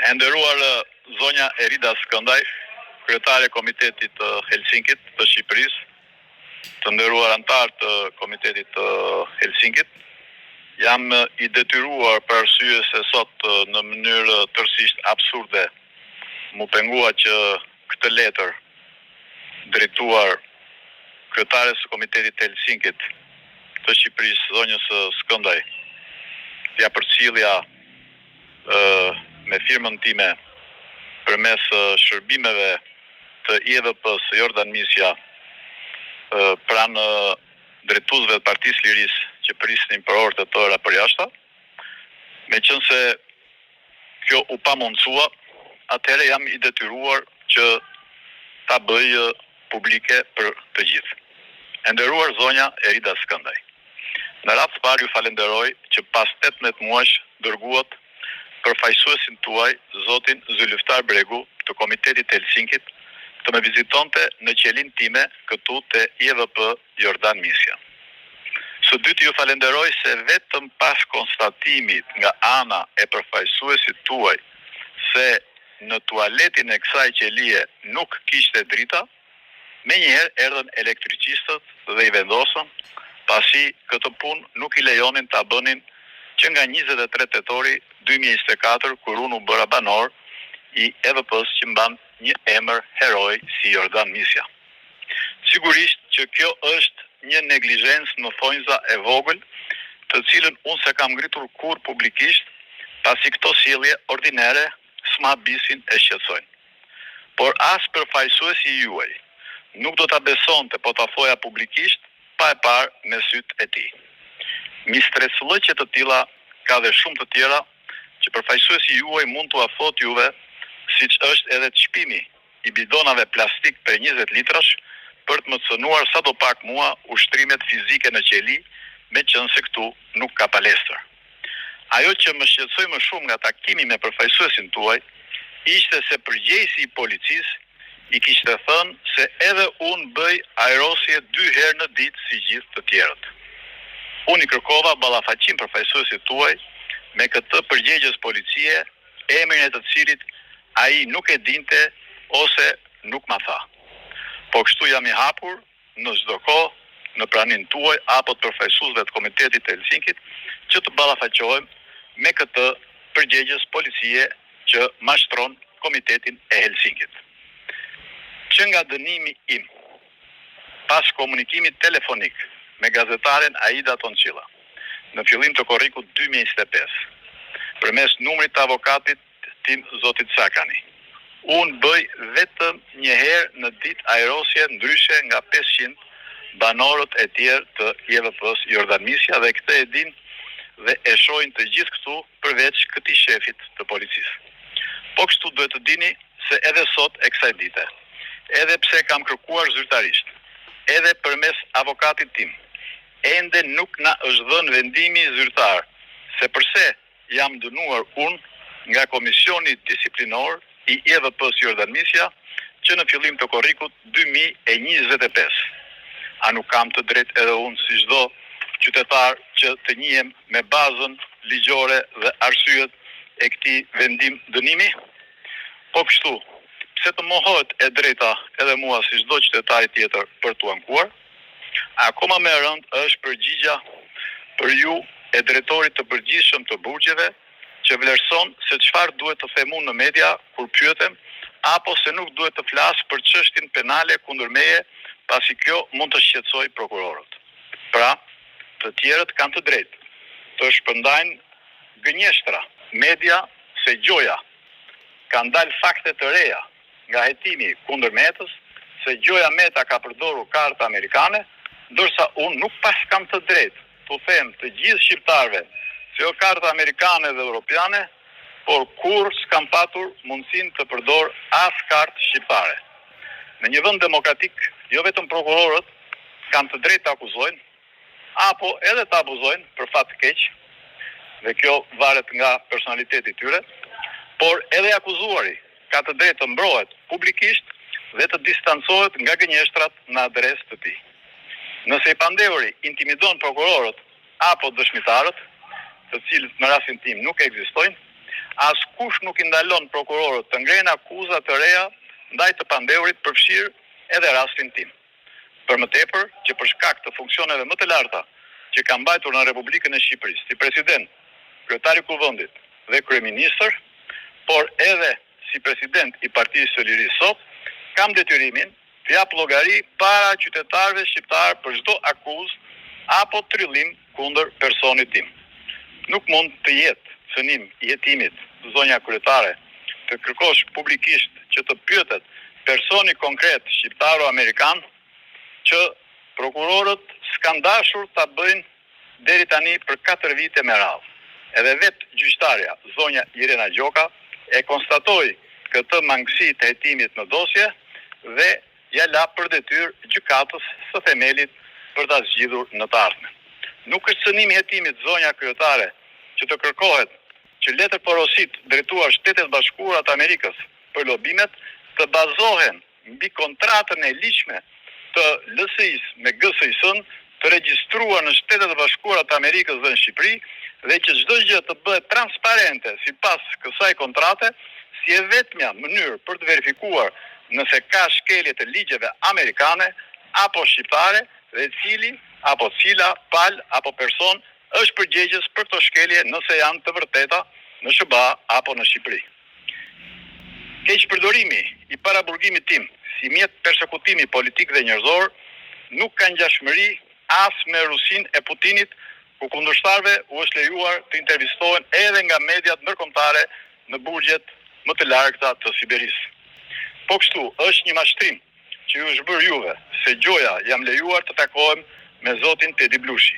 E nderuar zonja Erida Skëndaj, kryetare e Komitetit të Helsinkit të Shqipërisë, të nderuar antar të Komitetit të Helsinkit, jam i detyruar për arsye se sot në mënyrë tërësisht absurde mu pengua që këtë letër drejtuar kryetares së Komitetit të Helsinkit të Shqipërisë, zonjës Skëndaj, t'ja përcjellja me firmën time përmes shërbimeve të IEVP-s Jordan Misja pranë drejtuesve të Partisë Lirisë që prisnin për orë të tëra për jashta, meqense kjo u pamundësua, atëherë jam i detyruar që ta bëj publike për të gjithë. E nderuar zonja Erida Skëndaj, në radhë të parë ju falenderoj që pas 18 muajsh dërguat përfaqësuesin tuaj, zotin Zylftar Bregu, të Komitetit të Helsinkit, të më vizitonte në qelin time këtu te IEVP Jordan Misja. Së dyti ju falenderoj se vetëm pas konstatimit nga ana e përfaqësuesit tuaj se në tualetin e kësaj qelie nuk kishte drita, menjëherë erdhën elektricistët dhe i vendosën, pasi këtë punë nuk i lejonin ta bënin që nga 23 tetori 2024, kur unë u bëra banor i EVP-s që mban një emër heroj si Jordan Misja. Sigurisht që kjo është një neglizhencë në thonjza e vogël, të cilën unë se kam ngritur kur publikisht, pasi këto sjellje ordinare s'ma bisin e shqetësojnë. Por as përfaqësuesi juaj nuk do ta besonte po ta thoja publikisht pa e parë me sytë e tij. Mistresullëqe të tilla ka dhe shumë të tjera që përfaqësuesi juaj mund t'u afrot juve, siç është edhe çpimi i bidonave plastik për 20 litrash për të më cënuar sadopak mua ushtrimet fizike në qeli, meqense këtu nuk ka palestër. Ajo që më shqetësoi më shumë nga takimi me përfaqësuesin tuaj ishte se përgjegjësi i policisë i kishte thënë se edhe unë bëj aerosje 2 herë në ditë si gjithë të tjerët. Unë i kërkova ballafaqim përfaqësuesit tuaj me këtë përgjegjës policie, emrin e të cilit ai nuk e dinte ose nuk ma tha. Po kështu jam i hapur në çdo kohë në praninë tuaj apo të përfaqësuesve të Komitetit të Helsinkit që të ballafaqohem me këtë përgjegjës policie që mashtron Komitetin e Helsinkit. Që nga dënimi im, pas komunikimit telefonik me gazetaren Aida Tonçilla, në fillim të korrikut 2025, përmes numrit të avokatit tim zotit Sakani, unë bëj vetëm një herë në ditë aerosje ndryshe nga 500 banorët e tjerë të IEVP-s Jordan Misja, dhe këtë e din dhe e shohin të gjithë këtu përveç këtij shefit të policisë. Po kështu duhet të dini se edhe sot e kësaj dite, edhe pse kam kërkuar zyrtarisht, edhe përmes avokatit tim, ende nuk na është dhënë vendimi zyrtar se përse jam dënuar unë nga Komisioni Disiplinor i IEVP-s Jordan Misja që në fillim të korrikut 2025. A nuk kam të drejtë edhe unë si çdo qytetar që të njihem me bazën ligjore dhe arsyet e këtij vendim dënimi? Po kështu, pse të mohohet e drejta edhe mua si çdo qytetari tjetër për t'u ankuar? Akoma më e rëndë është përgjigja për ju e drejtorit të përgjithshëm të burgjeve që vlerëson se çfarë duhet të them unë në media kur pyetem, apo se nuk duhet të flas për çështjen penale kundër meje, pasi kjo mund të shqetësojë prokurorët. Pra, të tjerët kanë të drejtë të shpërndajnë gënjeshtra media se Gjoja ka ndalë fakte të reja nga hetimi kundër Metës, se Gjoja Meta ka përdorur karta amerikane, ndërsa unë nuk pas kam të drejtë të them të gjithë shqiptarëve se jo karta amerikane dhe europiane, por kur s'kam patur mundësinë të përdor as kartë shqiptare. Në një vend demokratik, jo vetëm prokurorët kanë të drejtë të akuzojnë, apo edhe të abuzojnë për fat të keq, dhe kjo varet nga personaliteti i tyre, por edhe akuzuari ka të drejtë të mbrohet publikisht dhe të distancohet nga gënjeshtrat në adresë të tij. Nëse i pandehuri intimidon prokurorët apo dëshmitarët, të cilët në rastin tim nuk ekzistojnë, Askush nuk i ndalon prokurorët të ngrenë akuza të reja ndaj të pandehurit, përfshirë edhe rastin tim. Për më tepër që për shkak të funksioneve më të larta që ka mbajtur në Republikën e Shqipërisë, si president, kryetari i Kuvendit dhe kryeministër, por edhe si president i Partisë së Lirisë sot, kam detyrimin të jap llogari para qytetarëve shqiptar për çdo akuzë apo trillim kundër personit tim. Nuk mund të jetë cënim i jetimit, zonja kryetare, të kërkosh publikisht që të pyetet personi konkret shqiptaro-amerikan që prokurorët s'kan dashur ta bëjnë deri tani për 4 vite me radhë. Edhe vetë gjyqtarja, zonja Irena Gjoka, e konstatoi këtë mangësi të hetimit në dosje dhe ja la për detyrë gjykatës së themelit për ta zgjidhur në të ardhmen. Nuk është cënim i hetimit, zonja kryetare, që të kërkohet që letër porosit drejtuar Shtetet Bashkuara të Amerikës për lobimet të bazohen mbi kontratën e ligjshme të LSI-s me GSI-sën të regjistruar në Shtetet e Bashkuara të Amerikës dhe në Shqipëri, dhe që çdo gjë të bëhet transparente sipas kësaj kontrate, si e vetmja mënyrë për të verifikuar nëse ka shkelje të ligjeve amerikane apo shqiptare dhe cili apo cila palë apo person është përgjegjës për këto shkelje nëse janë të vërteta në SBA apo në Shqipëri. Keqpërdorimi i paraburgimit tim si mjet persekutimi politik dhe njerëzor nuk ka ngjashmëri as me Rusinë e Putinit, ku kundërshtarëve u është lejuar të intervistohen edhe nga mediat ndërkombëtare në burgjet më të largëta të Siberisë. Po kështu është një mashtrim që ju është bërë juve se gjoja jam lejuar të takohem me zotin Tedi Blushi.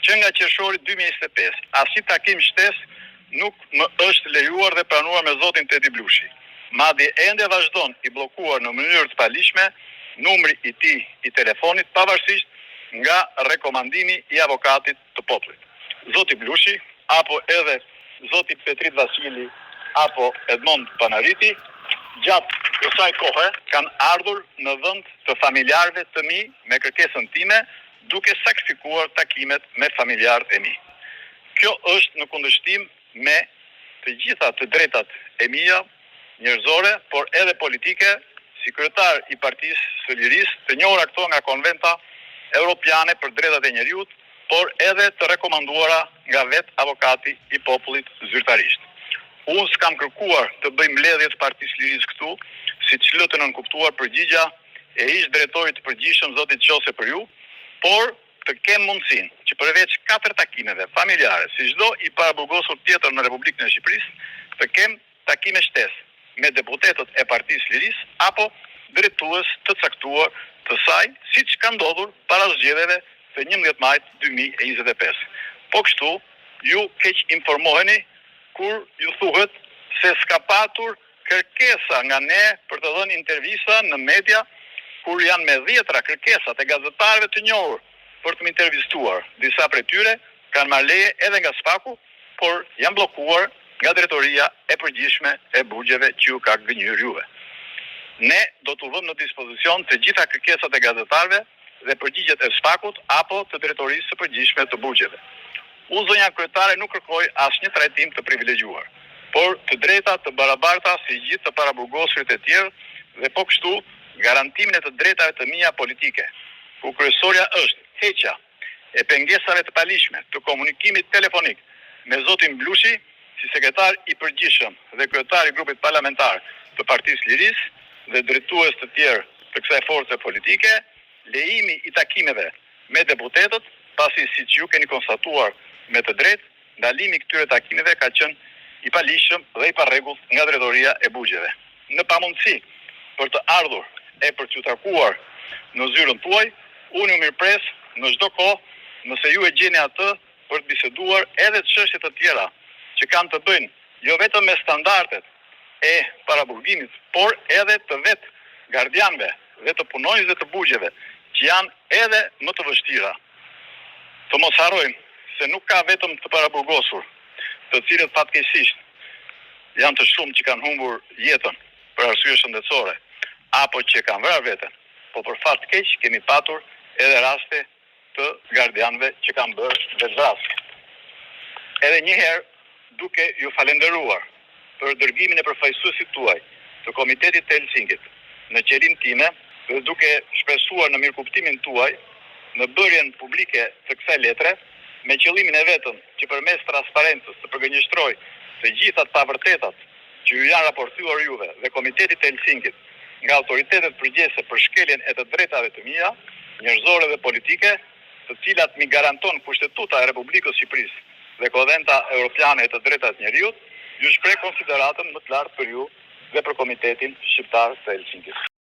Që nga qershori 2025, asnjë takim shtesë nuk më është lejuar dhe pranuar me zotin Tedi Blushi. Madje ende vazhdon i bllokuar në mënyrë të paligjshme numri i tij i telefonit pavarësisht nga rekomandimi i avokatit të popullit. Zoti Blushi apo edhe zoti Petrit Vasili apo Edmond Panariti gjatë kësaj kohe kanë ardhur në vend të familjarëve të mi me kërkesën time, duke sakrifikuar takimet me familjarët e mi. Kjo është në kundërshtim me të gjitha të drejtat e mia njerëzore, por edhe politike, si kryetar i Partisë së Lirisë, të njohura këto nga konventa europiane për drejtat e njerëzit, por edhe të rekomanduara nga vetë avokati i popullit zyrtarisht. Unë s'kam kërkuar të bëj mbledhje të Partisë së Lirisë këtu, siç lë të nënkuptuar përgjigja e ish drejtorit të përgjithshëm zotit Qose për ju, por të kem mundësinë që përveç 4 takimeve familjare, si çdo i paraburgosur tjetër në Republikën e Shqipërisë, të kem takime shtesë me deputetët e Partisë së Lirisë apo drejtues të caktuar të saj, siç ka ndodhur para zgjedhjeve të 11 majit 2025. Po kështu, ju keq informoheni kur ju thuhet se s'ka patur kërkesa nga ne për të dhënë intervista në media, kur janë me 10 kërkesat e gazetarëve të njohur për të më intervistuar. Disa prej tyre kanë marrë leje edhe nga SPAK-u, por janë bllokuar nga drejtoria e përgjithshme e burgjeve që ju ka gënjur juve. Ne do t'u vëmë në dispozicion të gjitha kërkesat e gazetarëve dhe përgjigjet e SPAK-ut apo të drejtorisë së përgjithshme të burgjeve. Unë, zonja kryetare, nuk kërkoj asnjë trajtim të privilegjuar, por të drejta të barabarta si gjithë të paraburgosurit e tjerë dhe po kështu garantimin e të drejtave të mia politike, ku kryesorja është heqja e pengesave të paligjshme të komunikimit telefonik me zotin Blushi, si sekretar i përgjithshëm dhe kryetar i grupit parlamentar të Partisë së Lirisë dhe drejtues të tjerë të kësaj force politike, lejimi i takimeve me deputetët, pasi siç ju keni konstatuar me të drejtë, ndalimi i këtyre takimeve ka qenë i paligjshëm dhe i parregullt nga drejtoria e burgjeve. Në pamundësi për të ardhur e për t'ju takuar në zyrën tuaj, unë ju mirpres në çdo kohë nëse ju e gjeni atë për të biseduar edhe çështje të tjera që kanë të bëjnë jo vetëm me standardet e paraburgimit, por edhe të vetë gardianëve dhe të punonjësve të burgjeve, që janë edhe më të vështira. Të mos harrojmë se nuk ka vetëm të paraburgosur, të cilët fatkeqësisht janë të shumë që kanë humbur jetën për arsye shëndetësore, apo që kanë vrarë veten, po për fat të keq kemi patur edhe raste të gardianëve që kanë bërë vetvrasje. Edhe një herë duke ju falenderuar për dërgimin e përfaqësuesit tuaj të Komitetit të Helsinkit në qelinë time dhe duke shpresuar në mirëkuptimin tuaj në bërjen publike të kësaj letre, me qëllimin e vetëm që përmes transparencës të përgënjështroj të gjitha të pavërtetat që ju janë raportuar juve dhe Komitetit të Helsinkit nga autoritetet përgjegjëse për shkeljen e të drejtave të mia, njerëzore dhe politike, të cilat mi garanton Kushtetuta e Republikës Shqipërisë dhe Konventa Europiane e të Drejtave të Njerëzit, ju shpreh konsideratën më të lartë për ju dhe për Komitetin Shqiptar të Helsinkit.